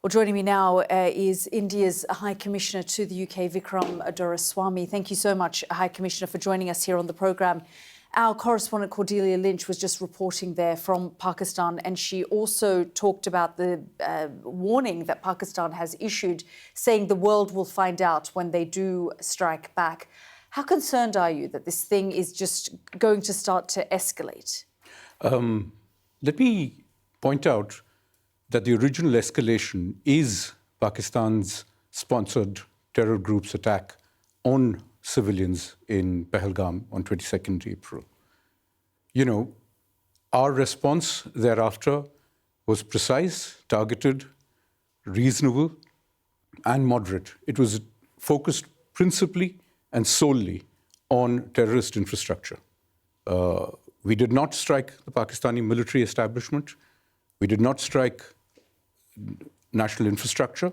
Well, joining me now is India's High Commissioner to the UK, Vikram Doraiswami. Thank you so much, High Commissioner, for joining us here on the programme. Our correspondent Cordelia Lynch was just reporting there from Pakistan, and she also talked about the warning that Pakistan has issued, saying the world will find out when they do strike back. How concerned are you that this thing is just going to start to escalate? Let me point out that the original escalation is Pakistan's sponsored terror group's attack on civilians in Pahalgam on 22nd April. You know, our response thereafter was precise, targeted, reasonable, and moderate. It was focused principally and solely on terrorist infrastructure. We did not strike the Pakistani military establishment. We did not strike national infrastructure.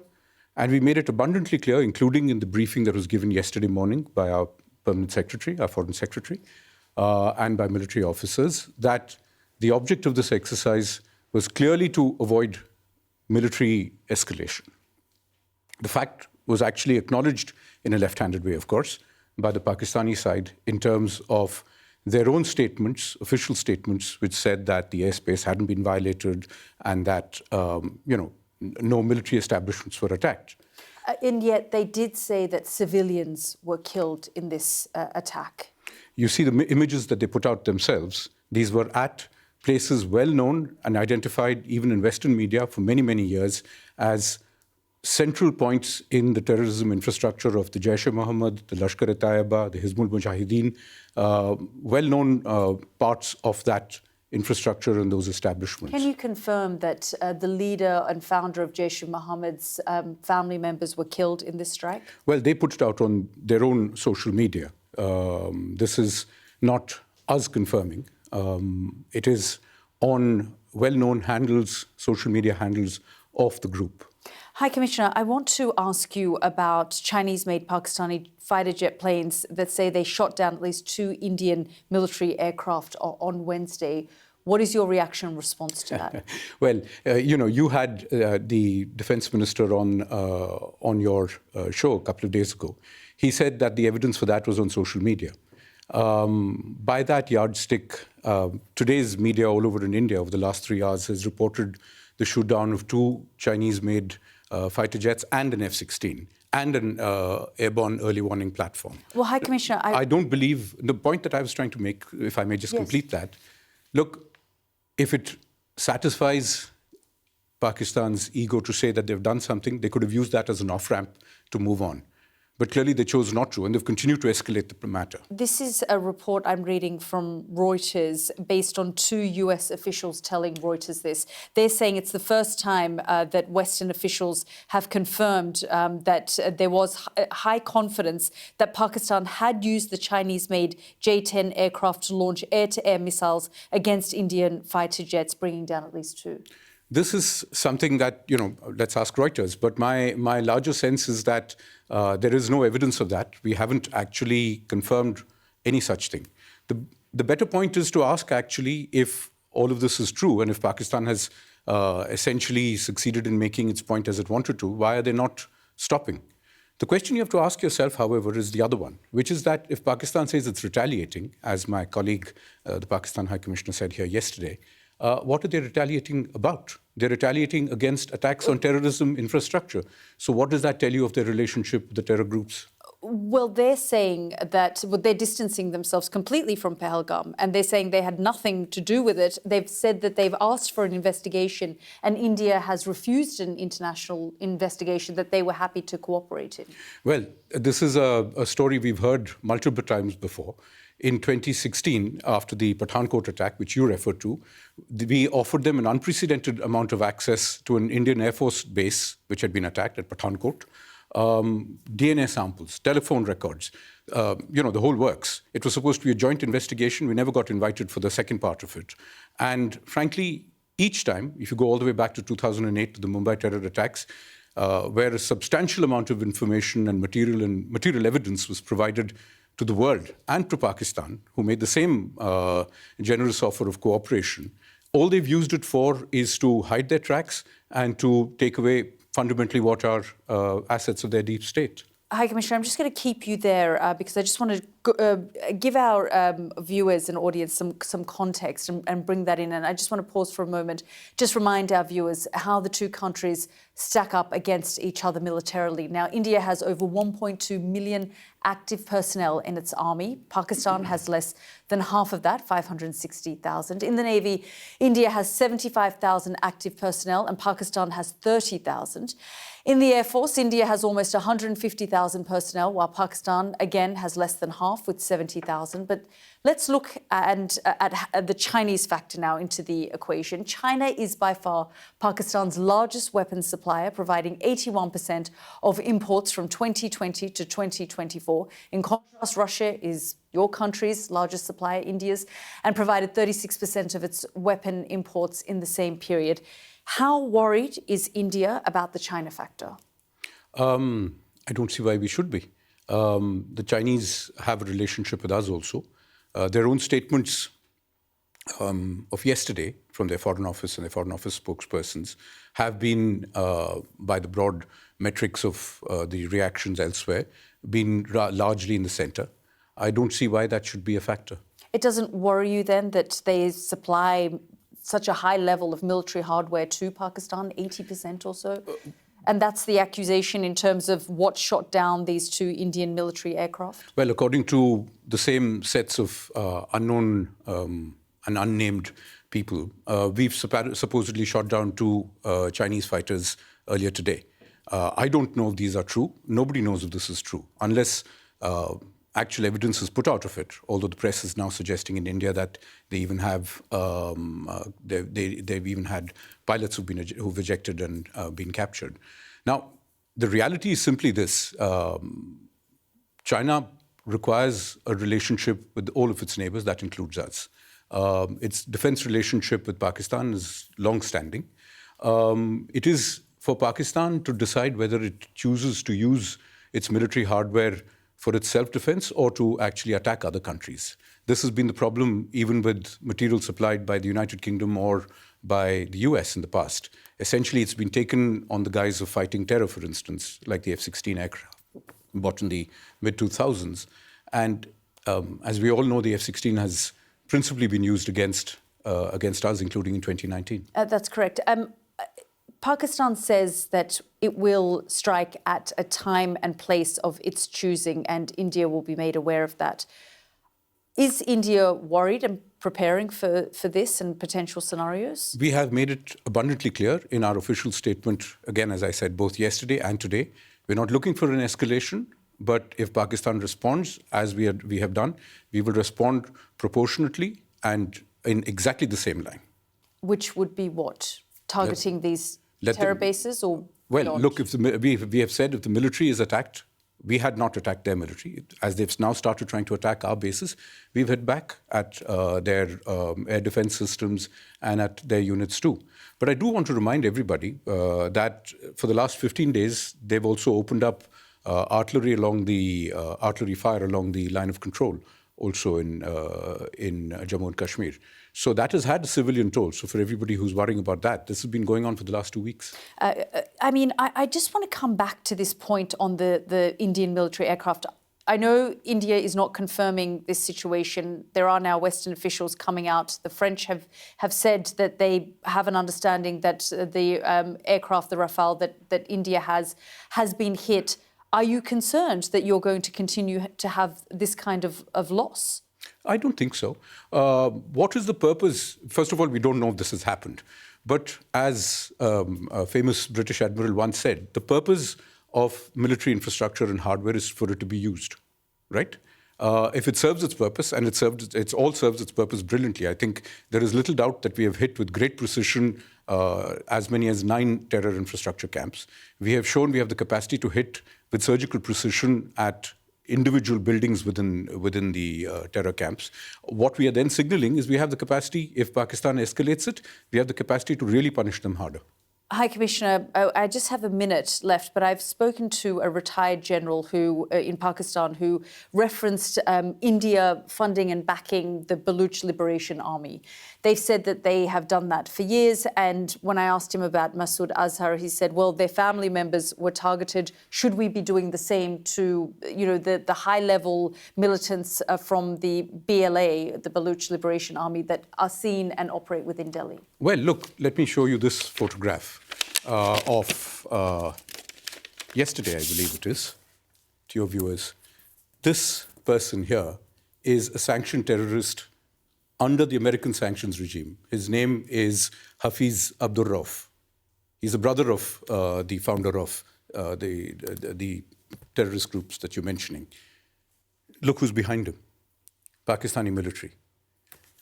And we made it abundantly clear, including in the briefing that was given yesterday morning by our permanent secretary, our foreign secretary, and by military officers, that the object of this exercise was clearly to avoid military escalation. The fact was actually acknowledged in a left-handed way, of course, by the Pakistani side in terms of their own statements, official statements, which said that the airspace hadn't been violated and that, no military establishments were attacked. And yet they did say that civilians were killed in this attack. You see the images that they put out themselves. These were at places well known and identified even in Western media for many, many years as central points in the terrorism infrastructure of the Jaish-e-Mohammed, the Lashkar-e-Taiba, the Hizbul Mujahideen, well-known parts of that infrastructure and those establishments. Can you confirm that the leader and founder of Jaish-e-Mohammed's family members were killed in this strike? Well, they put it out on their own social media. This is not us confirming. It is on well-known handles, social media handles of the group. High Commissioner, I want to ask you about Chinese-made Pakistani fighter jet planes that say they shot down at least 2 Indian military aircraft on Wednesday. What is your reaction and response to that? Well, you had the defense minister on your show a couple of days ago. He said that the evidence for that was on social media. By that yardstick, today's media all over in India over the last 3 hours has reported the shoot down of 2 Chinese-made fighter jets and an F-16 and an airborne early warning platform. Well, High Commissioner, I don't believe, the point that I was trying to make, if I may just complete that, look, if it satisfies Pakistan's ego to say that they've done something, they could have used that as an off-ramp to move on. But clearly they chose not to, and they've continued to escalate the matter. This is a report I'm reading from Reuters based on 2 US officials telling Reuters this. They're saying it's the first time that Western officials have confirmed that there was high confidence that Pakistan had used the Chinese-made J-10 aircraft to launch air-to-air missiles against Indian fighter jets, bringing down at least 2. This is something that, let's ask Reuters. But my larger sense is that there is no evidence of that. We haven't actually confirmed any such thing. The better point is to ask actually if all of this is true and if Pakistan has essentially succeeded in making its point as it wanted to, why are they not stopping? The question you have to ask yourself, however, is the other one, which is that if Pakistan says it's retaliating, as my colleague, the Pakistan High Commissioner, said here yesterday, what are they retaliating about? They're retaliating against attacks on terrorism infrastructure. So what does that tell you of their relationship with the terror groups? Well, they're saying that they're distancing themselves completely from Pahalgam, and they're saying they had nothing to do with it. They've said that they've asked for an investigation, and India has refused an international investigation that they were happy to cooperate in. Well, this is a story we've heard multiple times before. In 2016, after the Pathankot attack, which you referred to, we offered them an unprecedented amount of access to an Indian Air Force base, which had been attacked at Pathankot, DNA samples, telephone records, the whole works. It was supposed to be a joint investigation. We never got invited for the second part of it. And frankly, each time, if you go all the way back to 2008 to the Mumbai terror attacks, where a substantial amount of information and material evidence was provided to the world and to Pakistan, who made the same generous offer of cooperation, all they've used it for is to hide their tracks and to take away fundamentally what are assets of their deep state. High Commissioner, I'm just going to keep you there because I just want to give our viewers and audience some context and bring that in. And I just want to pause for a moment, just remind our viewers how the two countries stack up against each other militarily. Now, India has over 1.2 million active personnel in its army. Pakistan has less than half of that, 560,000. In the Navy, India has 75,000 active personnel and Pakistan has 30,000. In the Air Force, India has almost 150,000 personnel, while Pakistan, again, has less than half with 70,000. But let's look at the Chinese factor now into the equation. China is by far Pakistan's largest weapons supplier, providing 81% of imports from 2020 to 2024. In contrast, Russia is your country's largest supplier, India's, and provided 36% of its weapon imports in the same period. How worried is India about the China factor? I don't see why we should be. The Chinese have a relationship with us also. Their own statements of yesterday from their Foreign Office and their Foreign Office spokespersons have been, by the broad metrics of the reactions elsewhere, been largely in the center. I don't see why that should be a factor. It doesn't worry you then that they supply such a high level of military hardware to Pakistan, 80% or so? And that's the accusation in terms of what shot down these two Indian military aircraft? Well, according to the same sets of unknown and unnamed people, we've supposedly shot down two Chinese fighters earlier today. I don't know if these are true. Nobody knows if this is true, unless actual evidence is put out of it, although the press is now suggesting in India that they even have, they've even had pilots who've ejected and been captured. Now, the reality is simply this. China requires a relationship with all of its neighbors, that includes us. Its defense relationship with Pakistan is long-standing. It is for Pakistan to decide whether it chooses to use its military hardware for its self-defense or to actually attack other countries. This has been the problem even with material supplied by the United Kingdom or by the US in the past. Essentially, it's been taken on the guise of fighting terror, for instance, like the F-16 aircraft bought in the mid-2000s. And as we all know, the F-16 has principally been used against us, including in 2019. That's correct. Pakistan says that it will strike at a time and place of its choosing, and India will be made aware of that. Is India worried and preparing for this and potential scenarios? We have made it abundantly clear in our official statement, again, as I said, both yesterday and today. We're not looking for an escalation, but if Pakistan responds, as we have done, we will respond proportionately and in exactly the same line. Which would be what? Targeting these terror bases or Well, beyond? look, if we have said if the military is attacked, we had not attacked their military. As they've now started trying to attack our bases, we've hit back at their air defense systems and at their units too. But I do want to remind everybody that for the last 15 days, they've also opened up artillery fire along the line of control, also in Jammu and Kashmir. So that has had a civilian toll. So for everybody who's worrying about that, this has been going on for the last 2 weeks. I just want to come back to this point on the Indian military aircraft. I know India is not confirming this situation. There are now Western officials coming out. The French have said that they have an understanding that the aircraft, the Rafale, that India has been hit. Are you concerned that you're going to continue to have this kind of loss? I don't think so. What is the purpose? First of all, we don't know if this has happened. But as a famous British admiral once said, the purpose of military infrastructure and hardware is for it to be used, right? If it serves its purpose, and it all serves its purpose brilliantly, I think there is little doubt that we have hit with great precision as many as 9 terror infrastructure camps. We have shown we have the capacity to hit with surgical precision at individual buildings within the terror camps. What we are then signaling is we have the capacity, if Pakistan escalates it, we have the capacity to really punish them harder. High Commissioner, I just have a minute left, but I've spoken to a retired general in Pakistan who referenced India funding and backing the Baluch Liberation Army. They've said that they have done that for years. And when I asked him about Masood Azhar, he said, well, their family members were targeted. Should we be doing the same to, the high-level militants from the BLA, the Baluch Liberation Army, that are seen and operate within Delhi? Well, look, let me show you this photograph of yesterday, I believe it is, to your viewers. This person here is a sanctioned terrorist under the American sanctions regime. His name is Hafiz Abdurrauf. He's the brother of the founder of the terrorist groups that you're mentioning. Look who's behind him, Pakistani military.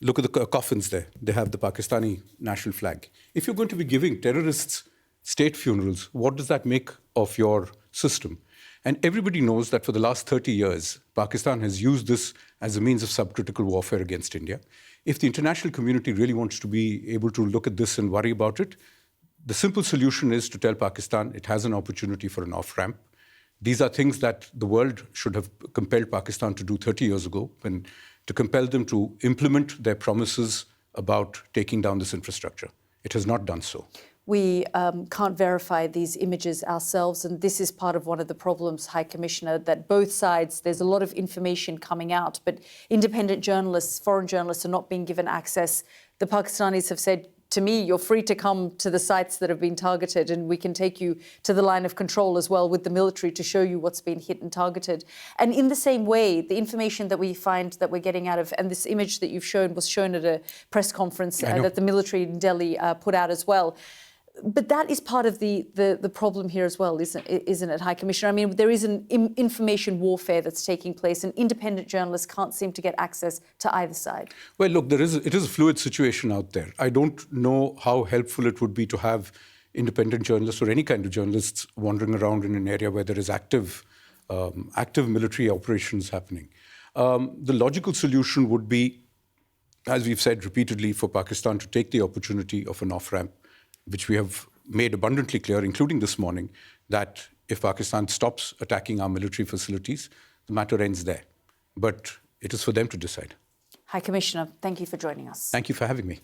Look at the coffins there. They have the Pakistani national flag. If you're going to be giving terrorists state funerals, what does that make of your system? And everybody knows that for the last 30 years, Pakistan has used this as a means of subcritical warfare against India. If the international community really wants to be able to look at this and worry about it, the simple solution is to tell Pakistan it has an opportunity for an off-ramp. These are things that the world should have compelled Pakistan to do 30 years ago, and to compel them to implement their promises about taking down this infrastructure. It has not done so. We can't verify these images ourselves, and this is part of one of the problems, High Commissioner, that both sides, there's a lot of information coming out, but independent journalists, foreign journalists are not being given access. The Pakistanis have said to me, you're free to come to the sites that have been targeted, and we can take you to the line of control as well with the military to show you what's been hit and targeted. And in the same way, the information that we find that we're getting out of, and this image that you've shown was shown at a press conference that the military in Delhi put out as well. But that is part of the problem here as well, isn't it, High Commissioner? I mean, there is an information warfare that's taking place, and independent journalists can't seem to get access to either side. Well, look, it is a fluid situation out there. I don't know how helpful it would be to have independent journalists or any kind of journalists wandering around in an area where there is active military operations happening. The logical solution would be, as we've said repeatedly, for Pakistan to take the opportunity of an off-ramp, which we have made abundantly clear, including this morning, that if Pakistan stops attacking our military facilities, the matter ends there. But it is for them to decide. High Commissioner, thank you for joining us. Thank you for having me.